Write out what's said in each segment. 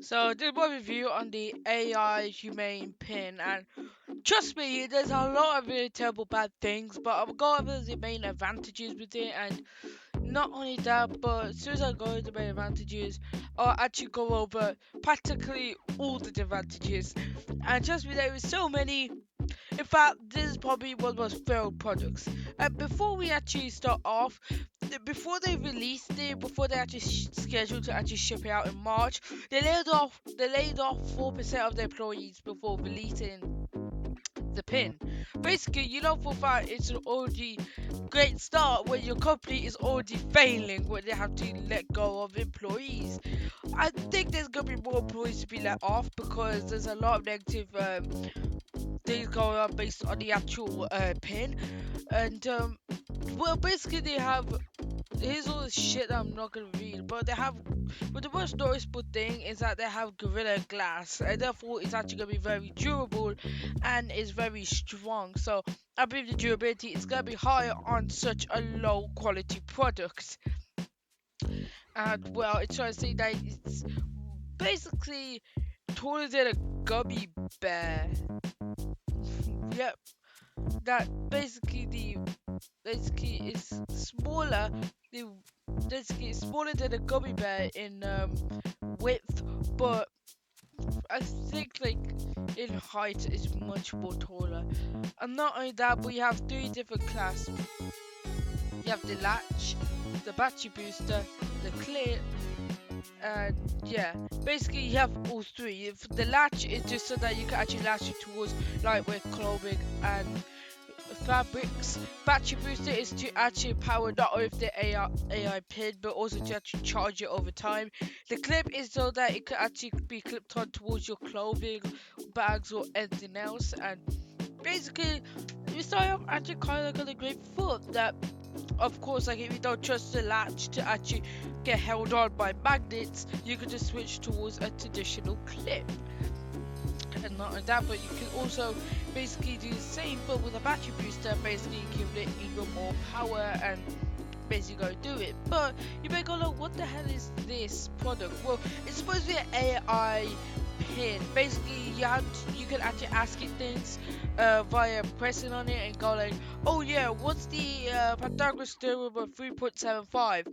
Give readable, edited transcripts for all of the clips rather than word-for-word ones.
So this is my review on the AI Humane pin, and trust me, there's a lot of really terrible bad things, but I'll go over the main advantages with it, and not only that, but as soon as I go over the main advantages, I'll actually go over practically all the advantages. And trust me, there is so many. In fact, this is probably one of the most failed products. Before we actually start off, before they released it, before they actually scheduled to actually ship it out in March, they laid off 4% of their employees before releasing the pin. Basically, you know for a fact it's an already great start when your company is already failing when they have to let go of employees. I think there's gonna be more employees to be let off because there's a lot of negative things going on based on the actual pin. And well, basically they have, here's all the shit that I'm not gonna read, but they have, but the most noticeable thing is that they have Gorilla Glass, and therefore it's actually gonna be very durable and is very strong. So I believe the durability is gonna be higher on such a low quality product. And well, it's trying to say that it's basically taller than a gummy bear. Yep, that basically is smaller. The basically it's smaller than a gummy bear in width, but I think like in height is much more taller. And not only that, but you have three different classes. You have the latch, the battery booster, the clip, and yeah, basically you have all three. If the latch is just so that you can actually latch it towards lightweight clothing and fabrics. Battery booster is to actually power not only the AI pin but also to actually charge it over time. The clip is so that it can actually be clipped on towards your clothing, bags, or anything else. And basically, you start off actually kind of got a great foot that, of course, like if you don't trust the latch to actually get held on by magnets, you can just switch towards a traditional clip. And not only that, but you can also basically do the same but with a battery booster, basically give it even more power and basically go do it. But you may go like, what the hell is this product? Well, it's supposed to be an AI pin. Basically you can actually ask it things via pressing on it and go like, oh yeah, what's the Pythagoras theorem of 3.75?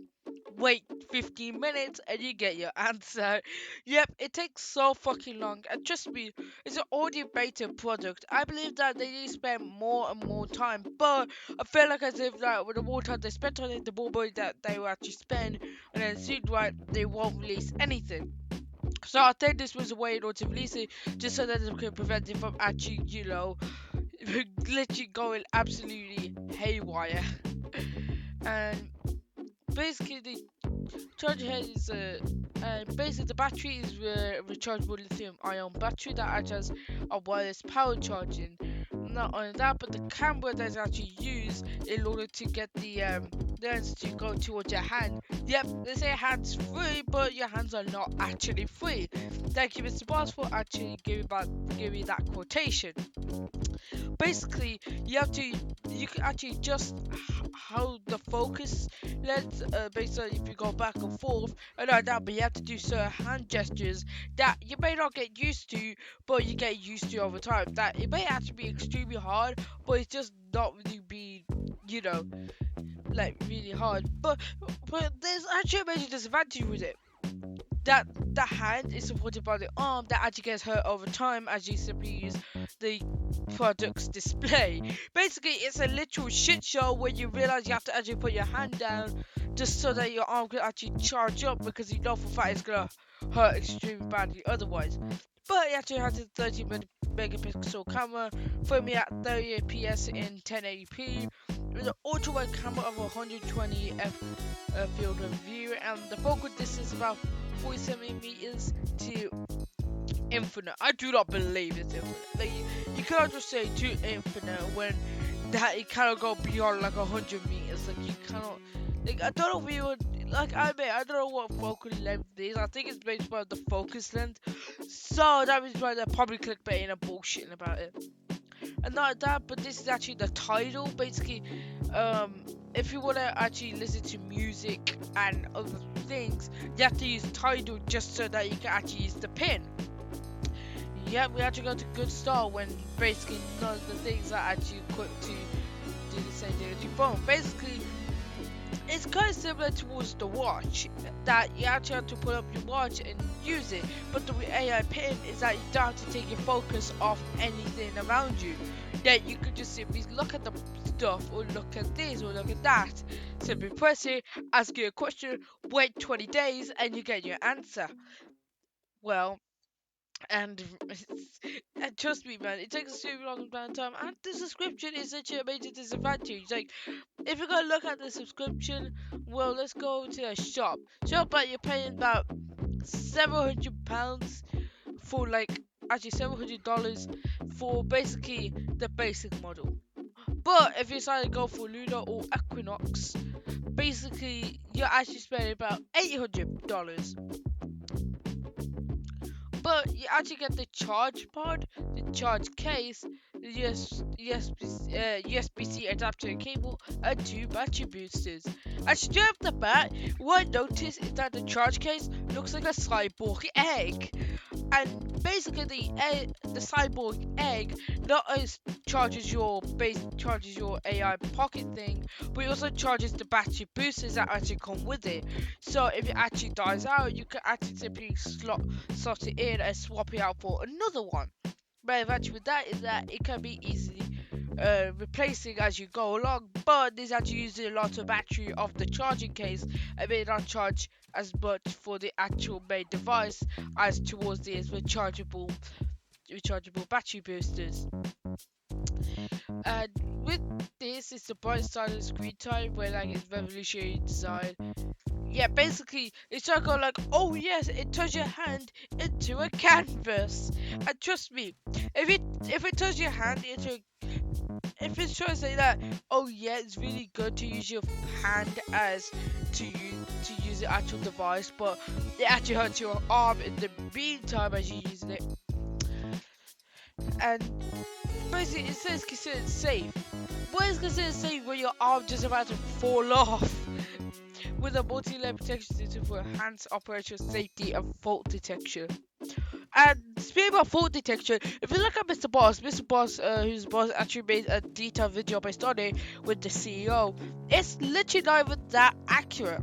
Wait 15 minutes and you get your answer. Yep, it takes so fucking long. And trust me, it's an audio beta product. I believe that they need to spend more and more time. But I feel like as if that with the more time they spent on it, the more money that they will actually spend. And then it seems like they won't release anything. So I think this was a way in order to release it, just so that they can prevent it from actually, literally going absolutely haywire. And basically the charger head is basically the battery is a rechargeable lithium ion battery that acts as a wireless power charging. Not only that, but the camera that's actually used in order to get the lens to go towards your hand. Yep, they say hands free, but your hands are not actually free. Thank you, Mr. Boss, for actually giving that quotation. Basically, you can actually adjust how the focus lens based on if you go back and forth and like that, but you have to do certain hand gestures that you may not get used to, but you get used to over time. That it may actually be extremely hard, but it's just not really be, you know, like really hard. But there's actually a major disadvantage with it, that the hand is supported by the arm that actually gets hurt over time as you simply use the product's display. Basically, it's a literal shit show when you realize you have to actually put your hand down just so that your arm can actually charge up, because you know for a fact it's gonna hurt extremely badly otherwise. But it actually has a 30 megapixel camera, filming at 30 fps in 1080p, with an ultra wide camera of 120 f field of view, and the focal distance about 47 meters to infinite. I do not believe it's infinite. Like, you cannot just say to infinite when that it cannot go beyond like 100 meters. Like, you cannot. Like, I don't know if you would. Like, I don't know what focal length is. I think it's based on the focus length. So that means why they're probably clickbaiting and bullshitting about it. And not that, but this is actually the title. Basically, if you want to actually listen to music and other things, you have to use Tidal just so that you can actually use the pin. Yeah, we actually got a good start when basically none of the things are actually equipped to do the same thing as your phone. Basically, it's kind of similar towards the watch, that you actually have to put up your watch and use it, but the AI pin is that you don't have to take your focus off anything around you. That you could just simply look at the stuff, or look at this, or look at that. Simply press it, ask you a question, wait 20 days, and you get your answer. Well, and, and trust me, man, it takes a super long amount of time, and the subscription is such a major disadvantage. Like, if you're gonna look at the subscription, well, let's go to a shop. Shop, but you're paying about £700 for, like, actually $700 for basically the basic model. But if you decide to go for Luna or Equinox, basically you're actually spending about $800. But you actually get the charge pod, the charge case, the USB-C adapter and cable, and 2 battery boosters. And straight off the bat, what I noticed is that the charge case looks like a cyborg egg. And basically, the cyborg egg not only charges your AI pocket thing, but it also charges the battery boosters that actually come with it. So if it actually dies out, you can actually simply slot it in and swap it out for another one. But advantage with that is that it can be easily replacing as you go along, but this actually uses a lot of battery of the charging case and may not charge as much for the actual main device as towards the rechargeable battery boosters. And with this, it's the bright side of screen time, where like it's revolutionary design. Yeah, basically, it's not going like, oh yes, it turns your hand into a canvas. And trust me, if it turns your hand into if it's trying to say that, oh yeah, it's really good to use your hand as to use the actual device, but it actually hurts your arm in the meantime as you're using it. And basically, it says considered safe. What is considered safe when your arm just about to fall off? With a multi-layer protection system for enhanced operational safety and fault detection. And speaking about fault detection, if you look at Mr. Boss, who's boss actually made a detailed video based on it with the CEO, it's literally not even that accurate.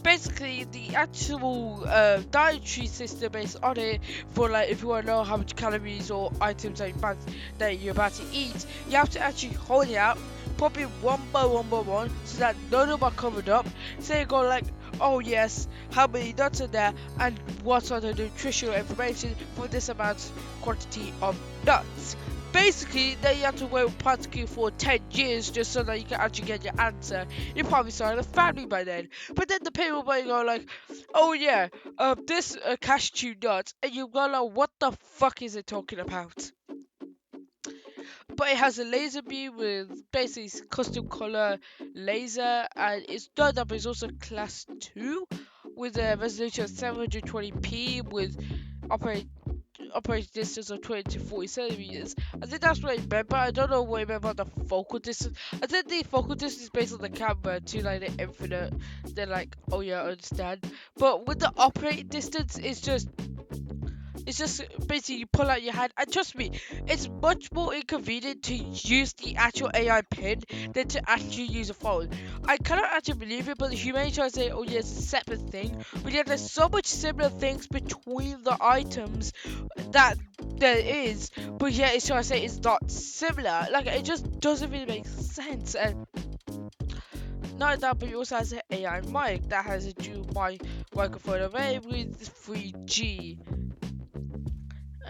Basically, the actual dietary system based on it, for like if you want to know how much calories or items that you're about to eat, you have to actually hold it out, pop it one by one, so that none of them are covered up. So you go like, oh yes, how many nuts are there, and what sort of nutritional information for this amount quantity of nuts. Basically, then you have to wait practically for 10 years just so that you can actually get your answer. You probably started a family by then. But then the people might go like, oh yeah, this cashew nut, and you go like, what the fuck is it talking about? But it has a laser beam with basically custom color laser, and it's done up. It's also class 2 with a resolution of 720p with operating distance of 20 to 40 centimeters. I think that's what I remember. I don't know what I remember about the focal distance. I think the focal distance is based on the camera to like the infinite. Then like, oh yeah, I understand. But with the operating distance, it's just basically you pull out your hand, and trust me, it's much more inconvenient to use the actual AI pin than to actually use a phone. I cannot actually believe it, but the humanity try to say, oh yeah, it's a separate thing, but yet there's so much similar things between the items that there is, but yet it's trying to say it's not similar. Like, it just doesn't really make sense. And not that, but it also has an AI mic that has a dual microphone array with 3G.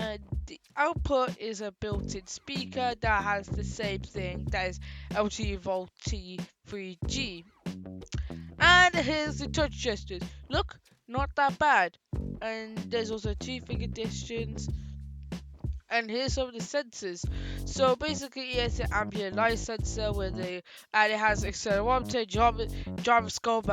And the output is a built-in speaker that has the same thing, that is LTE VoLTE 3G. And here's the touch gestures. Look, not that bad. And there's also 2-finger distance. And here's some of the sensors. So basically, it's an ambient light sensor and it has accelerometer, gyroscope,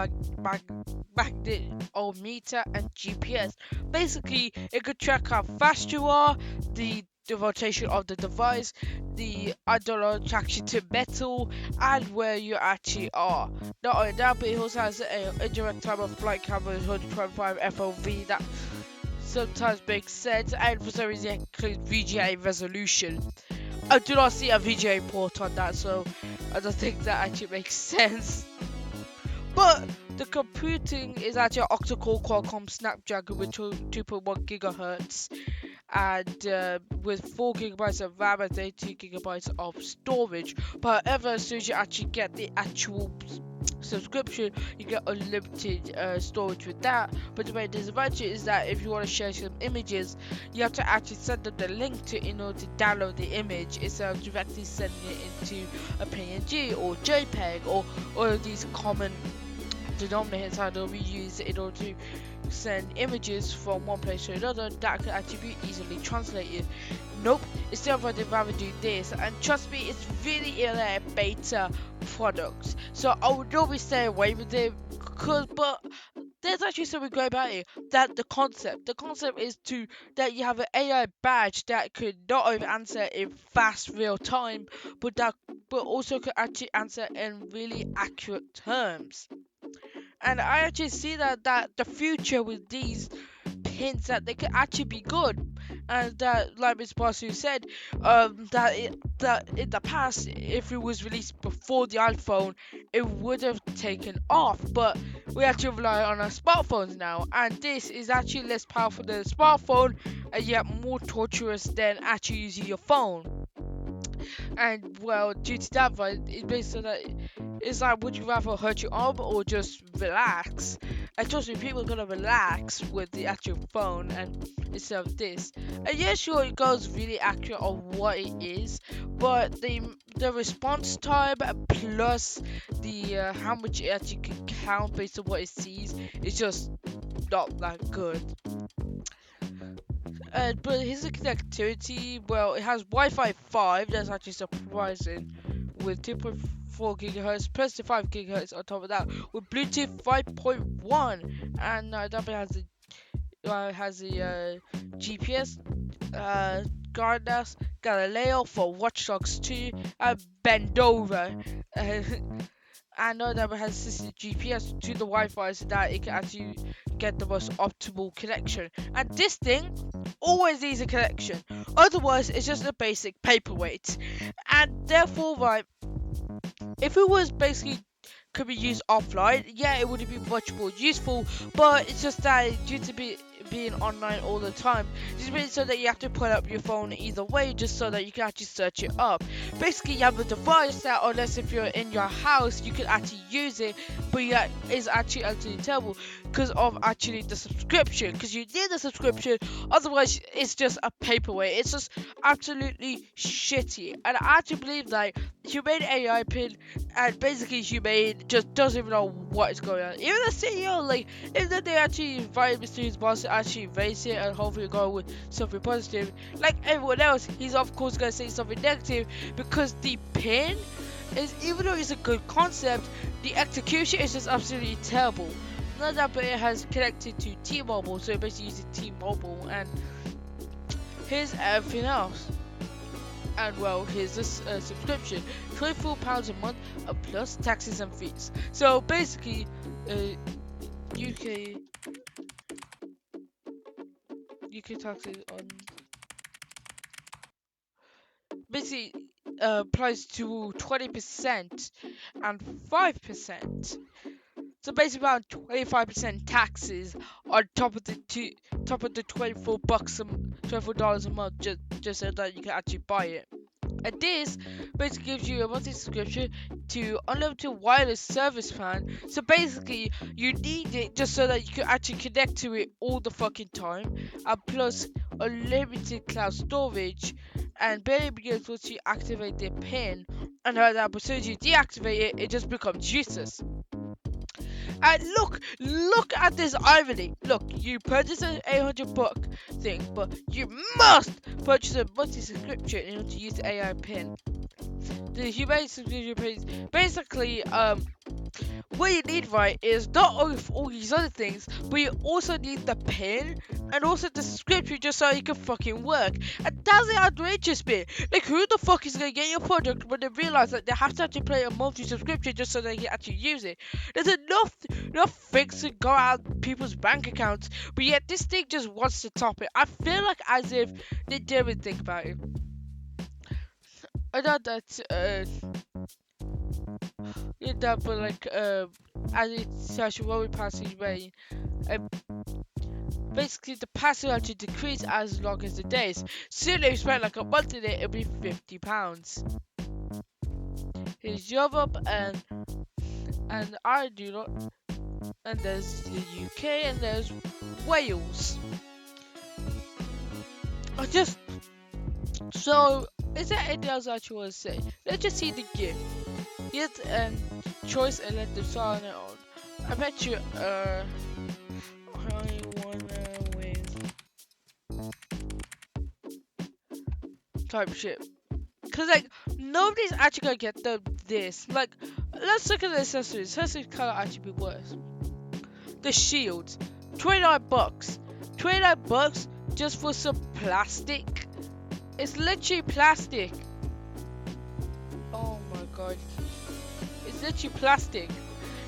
magnetometer, and GPS. Basically, it could track how fast you are, the the rotation of the device, the angular attraction to metal, and where you actually are. Not only that, but it also has a indirect time of flight camera 125 FOV that sometimes makes sense, and for some reason it includes VGA resolution. I do not see a VGA port on that, so I don't think that actually makes sense. But the computing is actually an octa-core Qualcomm Snapdragon with 2.1 gigahertz and with 4 gigabytes of RAM and 32 gigabytes of storage. But however, as soon as you actually get the actual subscription, you get unlimited storage with that. But the main disadvantage is that if you want to share some images, you have to actually send them the link in order to download the image instead of directly sending it into a PNG or JPEG or all of these common denominators that we use in order to send images from one place to another that could actually be easily translated. Nope, instead of I'd rather do this, and trust me, it's really in a beta product, so I would normally stay away with it, but there's actually something great about it. That the concept is that you have an AI badge that could not only answer in fast real time, but also could actually answer in really accurate terms. And I actually see that the future with these pins, that they could actually be good, and that, like Ms. Basu said, that in the past, if it was released before the iPhone, it would have taken off. But we actually rely on our smartphones now, and this is actually less powerful than a smartphone, and yet more torturous than actually using your phone. And well, due to that, right, it's basically that it's like, would you rather hurt your arm or just relax? And trust me, people are gonna relax with the actual phone and instead of this. And yeah, sure, it goes really accurate on what it is, but the response time plus the how much it actually can count based on what it sees is just not that good. But here's the connectivity. Well, it has Wi-Fi 5. That's actually surprising, with 2.4 gigahertz plus the 5 gigahertz on top of that, with Bluetooth 5.1, and that has the GPS, GLONASS, Galileo for Watch Dogs 2, and Bendova. I know that it has assisted GPS to the Wi-Fi so that it can actually get the most optimal connection. And this thing always needs a connection. Otherwise, it's just a basic paperweight. And therefore, right, if it was basically could be used offline, yeah, it would be much more useful. But it's just that due to being online all the time, just means so that you have to put up your phone either way, just so that you can actually search it up. Basically, you have a device that, unless if you're in your house, you can actually use it, but yeah, it's actually terrible because of actually the subscription. Because you need the subscription, otherwise it's just a paperweight. It's just absolutely shitty. And I actually believe that Humane AI pin, and basically Humane just doesn't even know what is going on. Even the CEO, like, even though they actually invited Mr. His boss to actually raise it and hopefully go with something positive, like everyone else, he's of course going to say something negative, because the pin is, even though it's a good concept, the execution is just absolutely terrible. Not that, but it has connected to T-Mobile, so it basically uses T-Mobile, and here's everything else. And well, here's this subscription, £24 a month plus taxes and fees. So basically, UK taxes on basically applies to 20% and 5%. So basically around 25% taxes on top of the $24 a month, just so that you can actually buy it. And this basically gives you a monthly subscription to unlimited wireless service plan. So basically, you need it just so that you can actually connect to it all the fucking time, and plus unlimited cloud storage. And barely begins once you activate the pin, and as soon as you deactivate it, it just becomes useless. And look at this irony. Look, you purchase an $800 thing, but you must purchase a monthly subscription in order to use the AI pin. the humane subscription pays basically what you need, right, is not only for all these other things, but you also need the pin and also the subscription just so you can fucking work. And that's the outrageous bit. Like, who the fuck is gonna get your product when they realize that they have to actually pay a monthly subscription just so they can actually use it? There's enough things to go out people's bank accounts, but yet this thing just wants to top it. I feel like as if they didn't even think about it. I thought that but like as it's such a very passive way, basically the pass will actually decrease as long as the days. Soon if you spend like a month in it, it'll be £50. Here's Europe and I do not, and there's the UK and there's Wales. So is there anything else that you want to say? Let's just see the game. Here's choice and let them start on their own. I bet you I wanna win type shit. Cause like nobody's actually gonna get this. Like, let's look at the accessories. Accessories can't actually be worse. The shields, $29. $29 just for some plastic. It's literally plastic. Oh my god. It's literally plastic.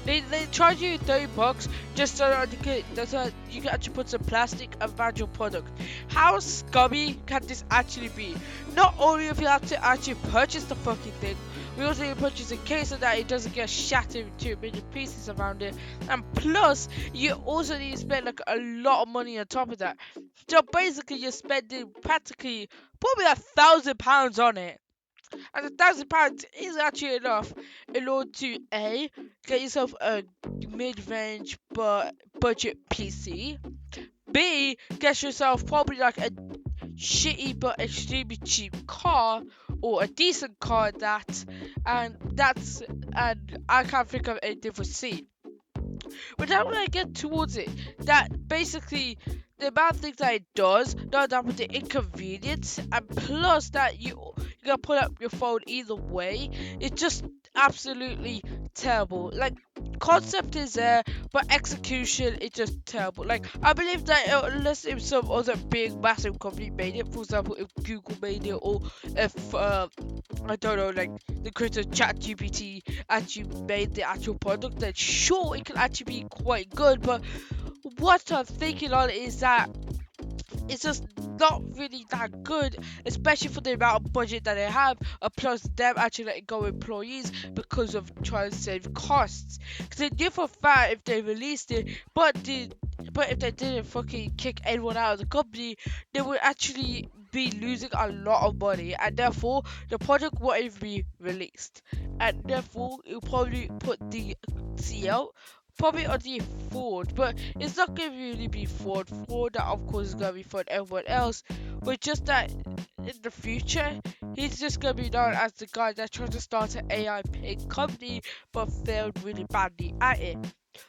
They charge you $30 just so that you can actually put some plastic around your product. How scummy can this actually be? Not only have you have to actually purchase the fucking thing, we also need to purchase a case so that it doesn't get shattered into a million pieces around it. And plus, you also need to spend like a lot of money on top of that. So basically, you're spending practically probably £1,000 on it. And £1,000 is actually enough in order to A, get yourself a mid-range but budget PC. B, get yourself probably like a shitty but extremely cheap car or a decent car at that, and I can't think of anything for C. But then when I get towards it, that basically the amount of things that it does, not that with the inconvenience, and plus that you can put up your phone either way, it's just absolutely terrible. Like, concept is there, but execution is just terrible. Like, I believe that unless if some other big massive company made it, for example if Google made it, or if I don't know, like the creator ChatGPT actually made the actual product, then sure it can actually be quite good. But what I'm thinking on is that it's just not really that good, especially for the amount of budget that they have, plus them actually letting go employees because of trying to save costs. Because they knew for a fact if they released it, but if they didn't fucking kick anyone out of the company, they would actually be losing a lot of money, and therefore the product won't even be released, and therefore it'll probably put the CEO probably on the Ford, but it's not going to really be Ford. Ford, that of course is going to be for everyone else, but just that in the future, he's just going to be known as the guy that tried to start an AI paid company, but failed really badly at it.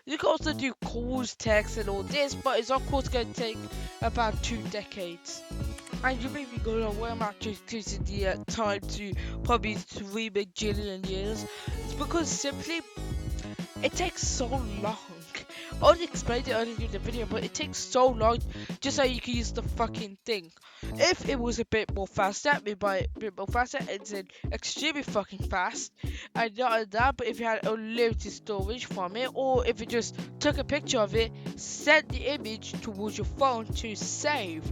You can also do calls, text, and all this, but it's of course going to take about 2 decades. And you may be going, oh, where am I actually increasing the time to probably 3 bajillion years? It's because simply it takes so long. I already explained it earlier in the video, but it takes so long just so you can use the fucking thing. If it was a bit more faster, I mean by a bit more faster, it's extremely fucking fast. And not only that, but if you had unlimited storage from it, or if you just took a picture of it, sent the image towards your phone to save,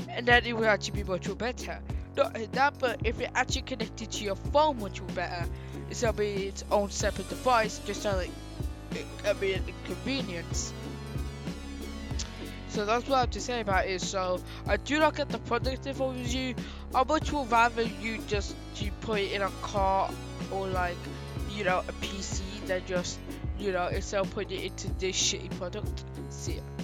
and then it would actually be much more better. Not only that, but if it actually connected to your phone much more better, it'll be its own separate device, just so like it can be an inconvenience. So that's what I have to say about it. So I do not get the product overview. I much would rather you just put it in a car or like, you know, a PC than just, you know, instead of putting it into this shitty product. See ya.